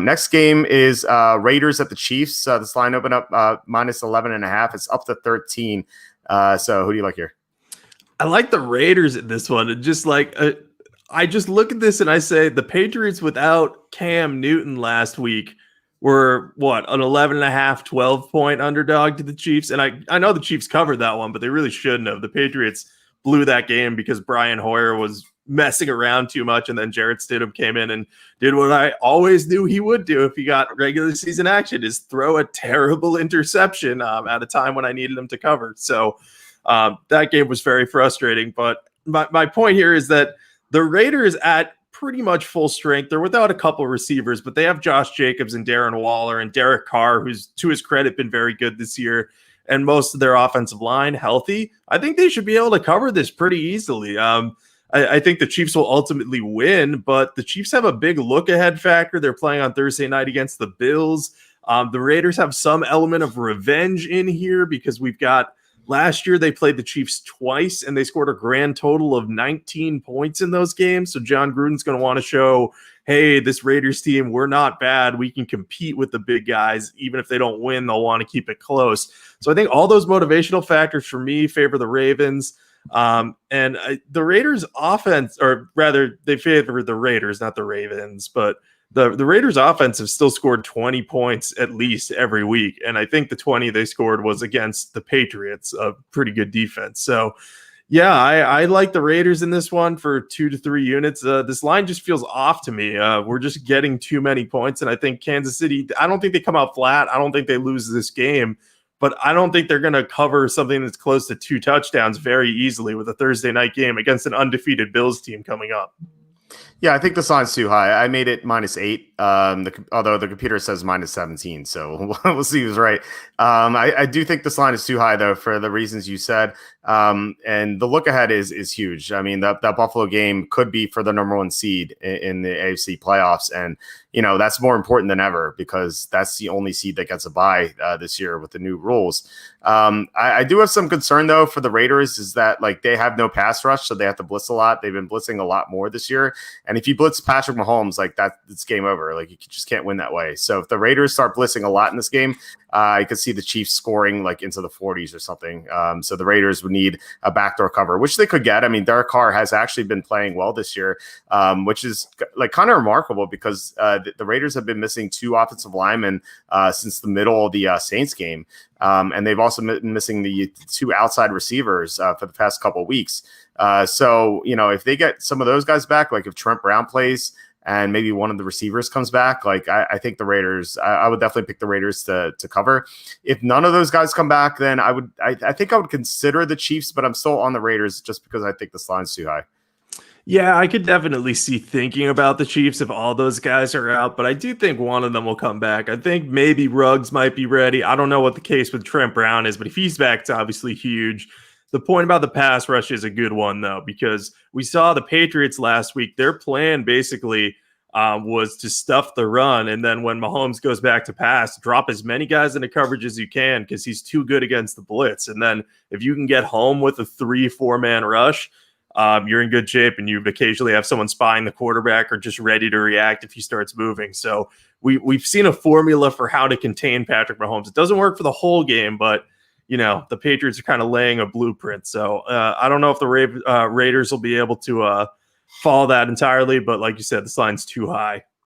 Next game is Raiders at the Chiefs. This line opened up minus 11.5. It's up to 13. So who do you like here? I like the Raiders in this one. And just like I just look at this and I say the Patriots without Cam Newton last week were what, an 11.5, 12-point underdog to the Chiefs. And I know the Chiefs covered that one, but they really shouldn't have. The Patriots blew that game because Brian Hoyer was messing around too much, and then Jarrett Stidham came in and did what I always knew he would do if he got regular season action, is throw a terrible interception at a time when I needed him to cover. So that game was very frustrating. But my point here is that the Raiders at pretty much full strength. They're without a couple receivers, but they have Josh Jacobs and Darren Waller and Derek Carr, who's, to his credit, been very good this year, and most of their offensive line healthy. I think they should be able to cover this pretty easily. I think the Chiefs will ultimately win, but the Chiefs have a big look-ahead factor. They're playing on Thursday night against the Bills. The Raiders have some element of revenge in here because we've got last year they played the Chiefs twice, and they scored a grand total of 19 points in those games. So John Gruden's going to want to show, hey, this Raiders team, we're not bad. We can compete with the big guys. Even if they don't win, they'll want to keep it close. So I think all those motivational factors for me favor the Ravens. The Raiders offense, or rather they favor the Raiders, not the Ravens, but the Raiders offense have still scored 20 points at least every week. And I think the 20 they scored was against the Patriots, a pretty good defense. So yeah, I like the Raiders in this one for 2 to 3 units. This line just feels off to me. We're just getting too many points. And I think Kansas City, I don't think they come out flat. I don't think they lose this game. But I don't think they're going to cover something that's close to 2 touchdowns very easily with a Thursday night game against an undefeated Bills team coming up. Yeah, I think this line's too high. I made it -8, although the computer says -17, so we'll see who's right. I do think this line is too high, though, for the reasons you said. And the look ahead is huge. I mean, that Buffalo game could be for the number 1 seed in the AFC playoffs. And, you know, that's more important than ever because that's the only seed that gets a bye this year with the new rules. I do have some concern, though, for the Raiders is that, like, they have no pass rush, so they have to blitz a lot. They've been blitzing a lot more this year. And if you blitz Patrick Mahomes, like that, it's game over. Like, you just can't win that way. So if the Raiders start blitzing a lot in this game, I could see the Chiefs scoring like into the 40s or something. So the Raiders would need a backdoor cover, which they could get. I mean, Derek Carr has actually been playing well this year, which is like kind of remarkable because the Raiders have been missing 2 offensive linemen since the middle of the Saints game. And they've also been missing the 2 outside receivers for the past couple of weeks. So, you know, if they get some of those guys back, like if Trent Brown plays and maybe one of the receivers comes back, like I think the Raiders, I would definitely pick the Raiders to cover. If none of those guys come back, then I think I would consider the Chiefs, but I'm still on the Raiders just because I think this line's too high. Yeah, I could definitely see thinking about the Chiefs if all those guys are out, but I do think one of them will come back. I think maybe Ruggs might be ready. I don't know what the case with Trent Brown is, but if he's back, it's obviously huge. The point about the pass rush is a good one, though, because we saw the Patriots last week. Their plan basically was to stuff the run, and then when Mahomes goes back to pass, drop as many guys into coverage as you can because he's too good against the blitz. And then if you can get home with a 3-4 man rush, you're in good shape, and you occasionally have someone spying the quarterback or just ready to react if he starts moving. So we've seen a formula for how to contain Patrick Mahomes. It doesn't work for the whole game, but you know, the Patriots are kind of laying a blueprint. So I don't know if the Raiders will be able to follow that entirely, but like you said, this line's too high.